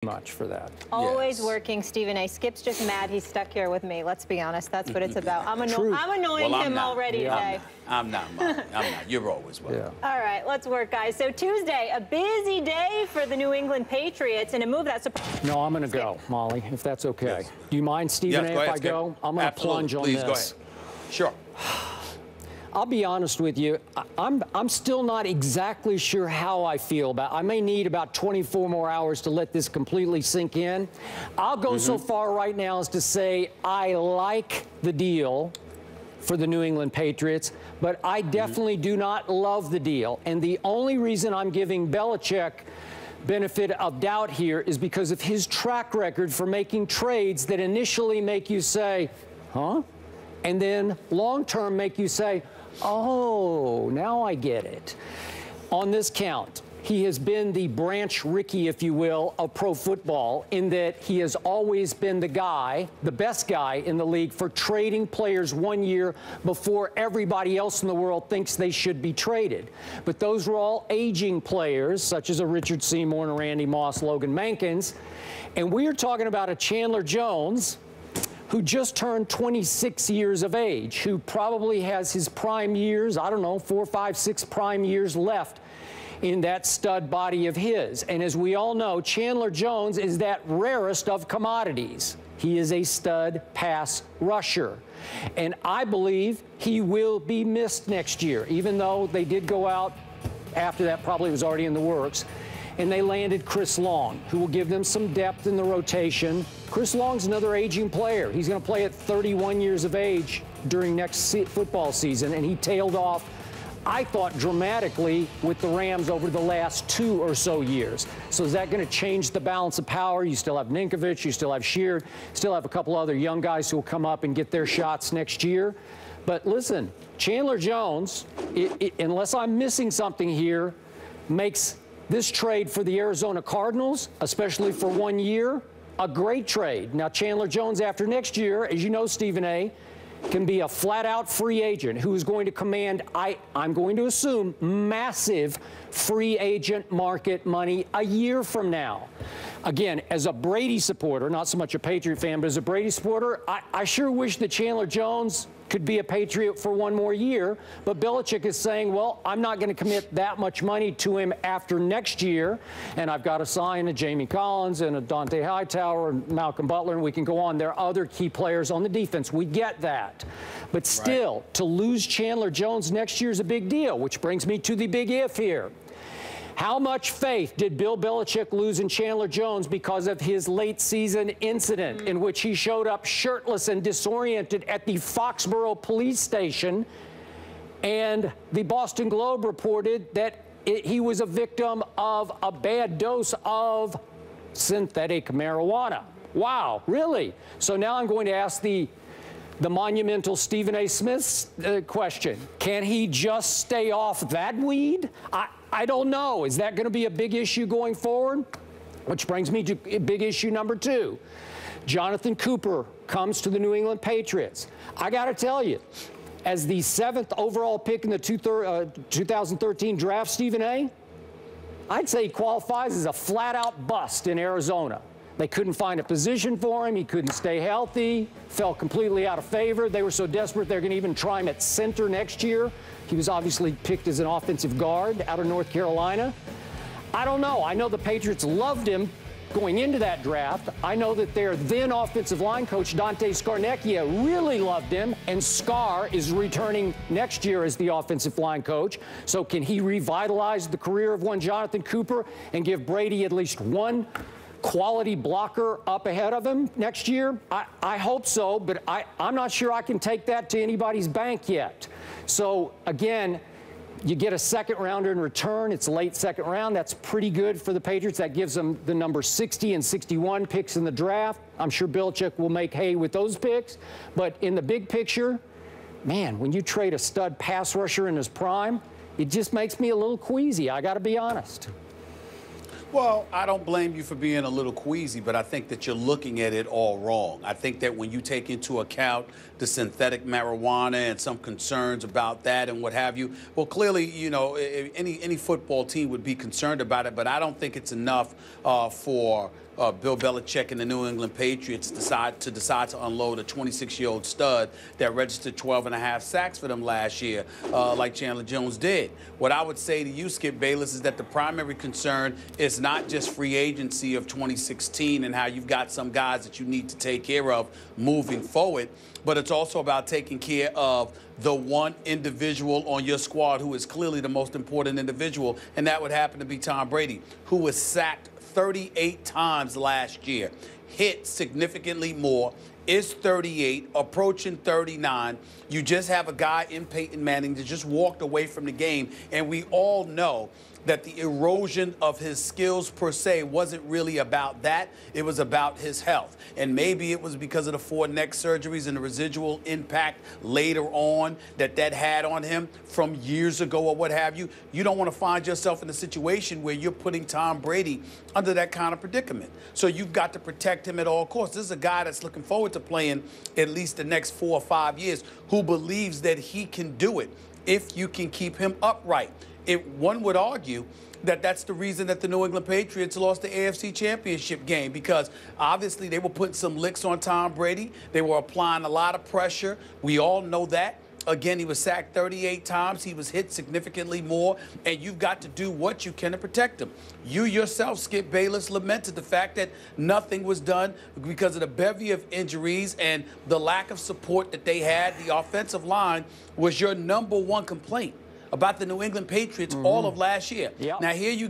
Much for that. Always working, Stephen A. Skip's just mad he's stuck here with me. Let's be honest. That's what it's about. I'm annoying him already today. I'm not. You're always welcome. Yeah. All right, let's work, guys. So Tuesday, a busy day for the New England Patriots in a move that's... No, I'm going to go, Molly, if that's okay. Yes. Do you mind, Stephen A., if I go? I'm going to plunge on this. Please, go ahead. Sure. I'll be honest with you. I'm still not exactly sure how I feel about it. I may need about 24 more hours to let this completely sink in. I'll go so far right now as to say I like the deal for the New England Patriots, but I definitely do not love the deal. And the only reason I'm giving Belichick benefit of doubt here is because of his track record for making trades that initially make you say, huh? And then long-term make you say, oh, now I get it. On this count, he has been the Branch Rickey, if you will, of pro football, in that he has always been the guy, the best guy in the league for trading players 1 year before everybody else in the world thinks they should be traded. But those were all aging players, such as a Richard Seymour and a Randy Moss, Logan Mankins. And we are talking about a Chandler Jones who just turned 26 years of age, who probably has his prime years, I don't know, 4, 5, 6 prime years left in that stud body of his. And as we all know, Chandler Jones is that rarest of commodities. He is a stud pass rusher. And I believe he will be missed next year, even though they did go out after that, probably was already in the works, and they landed Chris Long, who will give them some depth in the rotation. Chris Long's another aging player. He's going to play at 31 years of age during next football season, and he tailed off, I thought, dramatically with the Rams over the last 2 or so years. So is that going to change the balance of power? You still have Ninkovich, you still have Sheard, still have a couple other young guys who will come up and get their shots next year. But listen, Chandler Jones, unless I'm missing something here, makes this trade for the Arizona Cardinals, especially for 1 year, a great trade. Now, Chandler Jones, after next year, as you know, Stephen A., can be a flat-out free agent who is going to command, I'm going to assume, massive free agent market money a year from now. Again, as a Brady supporter, not so much a Patriot fan, but as a Brady supporter, I sure wish that Chandler Jones could be a Patriot for 1 more year, but Belichick is saying, well, I'm not going to commit that much money to him after next year, and I've got to sign a Jamie Collins and a Dante Hightower and Malcolm Butler, and we can go on. There are other key players on the defense. We get that. But still, to lose Chandler Jones next year is a big deal, which brings me to the big if here. How much faith did Bill Belichick lose in Chandler Jones because of his late season incident in which he showed up shirtless and disoriented at the Foxborough police station, and the Boston Globe reported that he was a victim of a bad dose of synthetic marijuana? Wow, really? So now I'm going to ask the monumental Stephen A. Smith's question. Can he just stay off that weed? I don't know. Is that going to be a big issue going forward? Which brings me to big issue number 2. Jonathan Cooper comes to the New England Patriots. I got to tell you, as the 7th overall pick in the 2013 draft, Stephen A., I'd say he qualifies as a flat-out bust in Arizona. They couldn't find a position for him. He couldn't stay healthy, fell completely out of favor. They were so desperate they're going to even try him at center next year. He was obviously picked as an offensive guard out of North Carolina. I don't know. I know the Patriots loved him going into that draft. I know that their then offensive line coach, Dante Scarnecchia, really loved him, and Scar is returning next year as the offensive line coach. So can he revitalize the career of one Jonathan Cooper and give Brady at least one quality blocker up ahead of him next year? I hope so, but I'm not sure I can take that to anybody's bank yet. So, again, you get a second rounder in return. It's a late second round. That's pretty good for the Patriots. That gives them the number 60 and 61 picks in the draft. I'm sure Belichick will make hay with those picks. But in the big picture, man, when you trade a stud pass rusher in his prime, it just makes me a little queasy. I got to be honest. Well, I don't blame you for being a little queasy, but I think that you're looking at it all wrong. I think that when you take into account the synthetic marijuana and some concerns about that and what have you, well, clearly, you know, any football team would be concerned about it, but I don't think it's enough for Bill Belichick and the New England Patriots decide to unload a 26-year-old stud that registered 12.5 sacks for them last year, like Chandler Jones did. What I would say to you, Skip Bayless, is that the primary concern is not just free agency of 2016 and how you've got some guys that you need to take care of moving forward, but it's also about taking care of the one individual on your squad who is clearly the most important individual, and that would happen to be Tom Brady, who was sacked 38 times last year, hit significantly more, is 38, approaching 39. You just have a guy in Peyton Manning that just walked away from the game, and we all know that the erosion of his skills per se wasn't really about that. It was about his health. And maybe it was because of the 4 neck surgeries and the residual impact later on that had on him from years ago or what have you. You don't want to find yourself in a situation where you're putting Tom Brady under that kind of predicament. So you've got to protect him at all costs. This is a guy that's looking forward to playing at least the next 4 or 5 years, who believes that he can do it if you can keep him upright. One would argue that that's the reason that the New England Patriots lost the AFC Championship game, because obviously they were putting some licks on Tom Brady. They were applying a lot of pressure. We all know that. Again, he was sacked 38 times. He was hit significantly more, and you've got to do what you can to protect him. You yourself, Skip Bayless, lamented the fact that nothing was done because of the bevy of injuries and the lack of support that they had. The offensive line was your #1 complaint about the New England Patriots all of last year. Yep. Now here you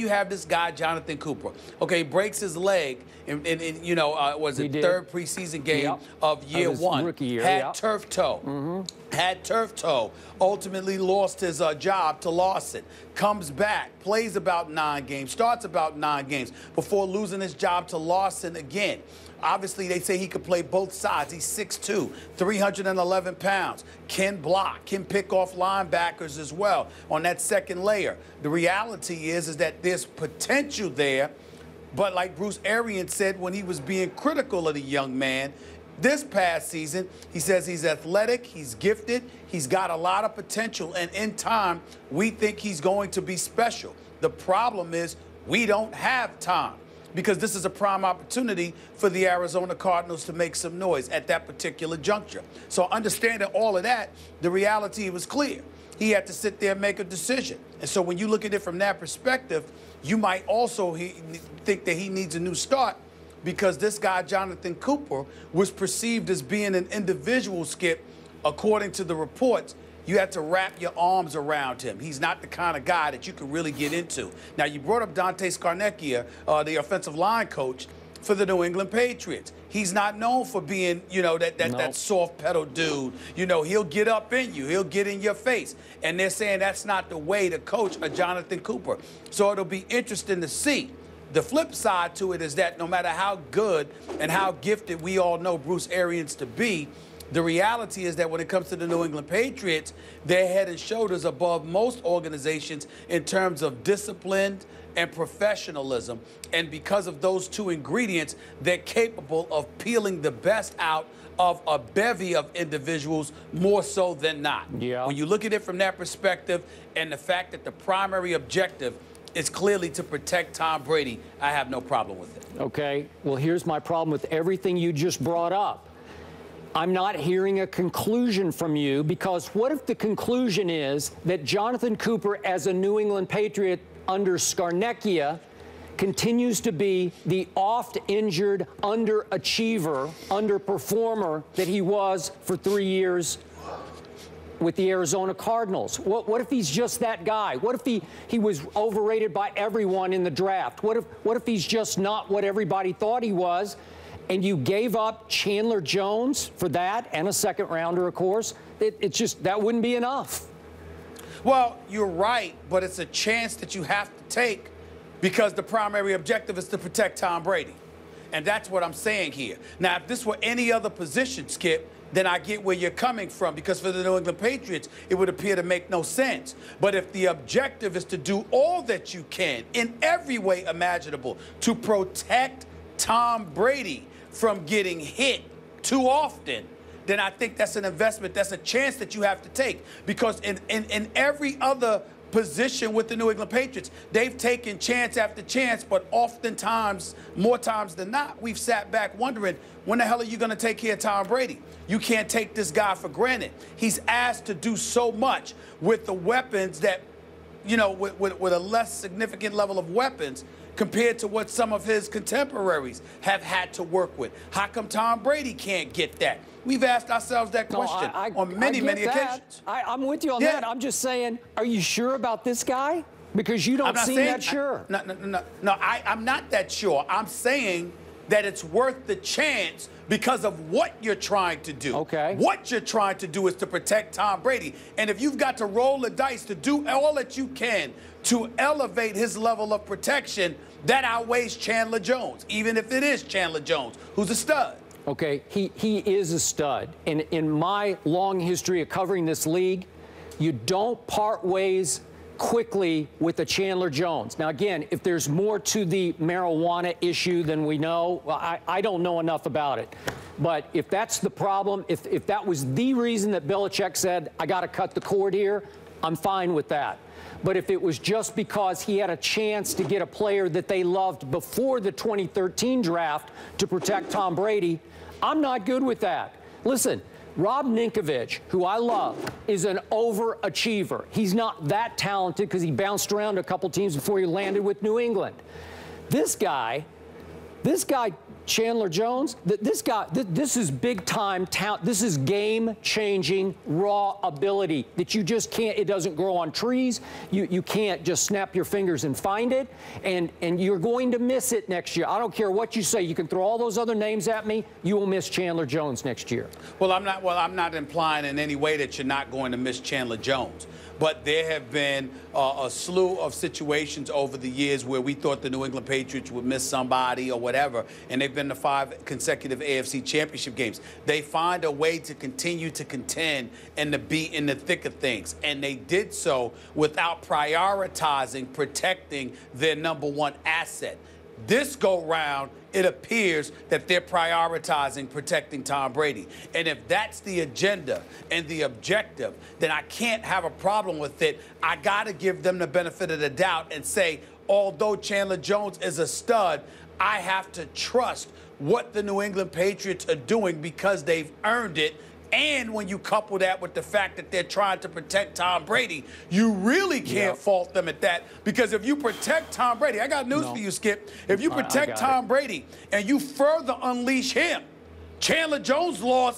have this guy, Jonathan Cooper. Okay, breaks his leg in was it third preseason game of year one. Rookie year. Had turf toe. Had turf toe. Ultimately lost his job to Lawson. Comes back, plays about 9 games, starts about 9 games before losing his job to Lawson again. Obviously, they say he could play both sides. He's 6'2", 311 pounds, can block, can pick off linebackers as well on that second layer. The reality is that there's potential there, but like Bruce Arians said when he was being critical of the young man this past season, he says he's athletic, he's gifted, he's got a lot of potential, and in time, we think he's going to be special. The problem is we don't have time, because this is a prime opportunity for the Arizona Cardinals to make some noise at that particular juncture. So understanding all of that, the reality was clear. He had to sit there and make a decision. And so when you look at it from that perspective, you might also think that he needs a new start, because this guy, Jonathan Cooper, was perceived as being an individual, Skip, according to the reports. You had to wrap your arms around him. He's not the kind of guy that you can really get into. Now, you brought up Dante Scarnecchia, the offensive line coach for the New England Patriots. He's not known for being, that soft pedal dude. He'll get up in you. He'll get in your face. And they're saying that's not the way to coach a Jonathan Cooper. So it'll be interesting to see. The flip side to it is that no matter how good and how gifted we all know Bruce Arians to be, the reality is that when it comes to the New England Patriots, they're head and shoulders above most organizations in terms of discipline and professionalism. And because of those 2 ingredients, they're capable of peeling the best out of a bevy of individuals more so than not. Yeah. When you look at it from that perspective, and the fact that the primary objective is clearly to protect Tom Brady, I have no problem with it. Okay, well, here's my problem with everything you just brought up. I'm not hearing a conclusion from you, because what if the conclusion is that Jonathan Cooper, as a New England Patriot under Scarnecchia, continues to be the oft-injured underachiever, underperformer that he was for 3 years with the Arizona Cardinals? What if he's just that guy? What if he was overrated by everyone in the draft? What if he's just not what everybody thought he was, and you gave up Chandler Jones for that, and a second rounder, of course? It's just, that wouldn't be enough. Well, you're right, but it's a chance that you have to take, because the primary objective is to protect Tom Brady. And that's what I'm saying here. Now, if this were any other position, Skip, then I get where you're coming from, because for the New England Patriots, it would appear to make no sense. But if the objective is to do all that you can in every way imaginable to protect Tom Brady from getting hit too often, then I think that's an investment, that's a chance that you have to take. Because in every other position with the New England Patriots. They've taken chance after chance, but oftentimes, more times than not, we've sat back wondering, when the hell are you going to take care of Tom Brady? You can't take this guy for granted. He's asked to do so much with the weapons that, you know, with a less significant level of weapons compared to what some of his contemporaries have had to work with. How come Tom Brady can't get that? We've asked ourselves that question on many occasions. I'm with you on that. I'm just saying, are you sure about this guy? Because you don't seem that sure. No, I'm not that sure. I'm saying that it's worth the chance because of what you're trying to do. Okay. What you're trying to do is to protect Tom Brady. And if you've got to roll the dice to do all that you can to elevate his level of protection, that outweighs Chandler Jones, even if it is Chandler Jones, who's a stud. Okay, he is a stud. And in my long history of covering this league, you don't part ways quickly with the Chandler Jones. Now, again, if there's more to the marijuana issue than we know, well, I don't know enough about it. But if that's the problem, if that was the reason that Belichick said, I got to cut the cord here, I'm fine with that. But if it was just because he had a chance to get a player that they loved before the 2013 draft to protect Tom Brady, I'm not good with that. Listen, Rob Ninkovich, who I love, is an overachiever. He's not that talented because he bounced around a couple teams before he landed with New England. This guy, Chandler Jones, this is big-time talent. This is game-changing, raw ability that you just can't, it doesn't grow on trees. You can't just snap your fingers and find it, and you're going to miss it next year. I don't care what you say. You can throw all those other names at me. You will miss Chandler Jones next year. Well, I'm not implying in any way that you're not going to miss Chandler Jones. But there have been a slew of situations over the years where we thought the New England Patriots would miss somebody or whatever, and they've been to 5 consecutive AFC championship games. They find a way to continue to contend and to be in the thick of things, and they did so without prioritizing protecting their #1 asset. This go-round, it appears that they're prioritizing protecting Tom Brady. And if that's the agenda and the objective, then I can't have a problem with it. I got to give them the benefit of the doubt and say, although Chandler Jones is a stud, I have to trust what the New England Patriots are doing because they've earned it. And when you couple that with the fact that they're trying to protect Tom Brady, you really can't fault them at that. Because if you protect Tom Brady, I got news for you, Skip. If you protect Tom Brady and you further unleash him, Chandler Jones' loss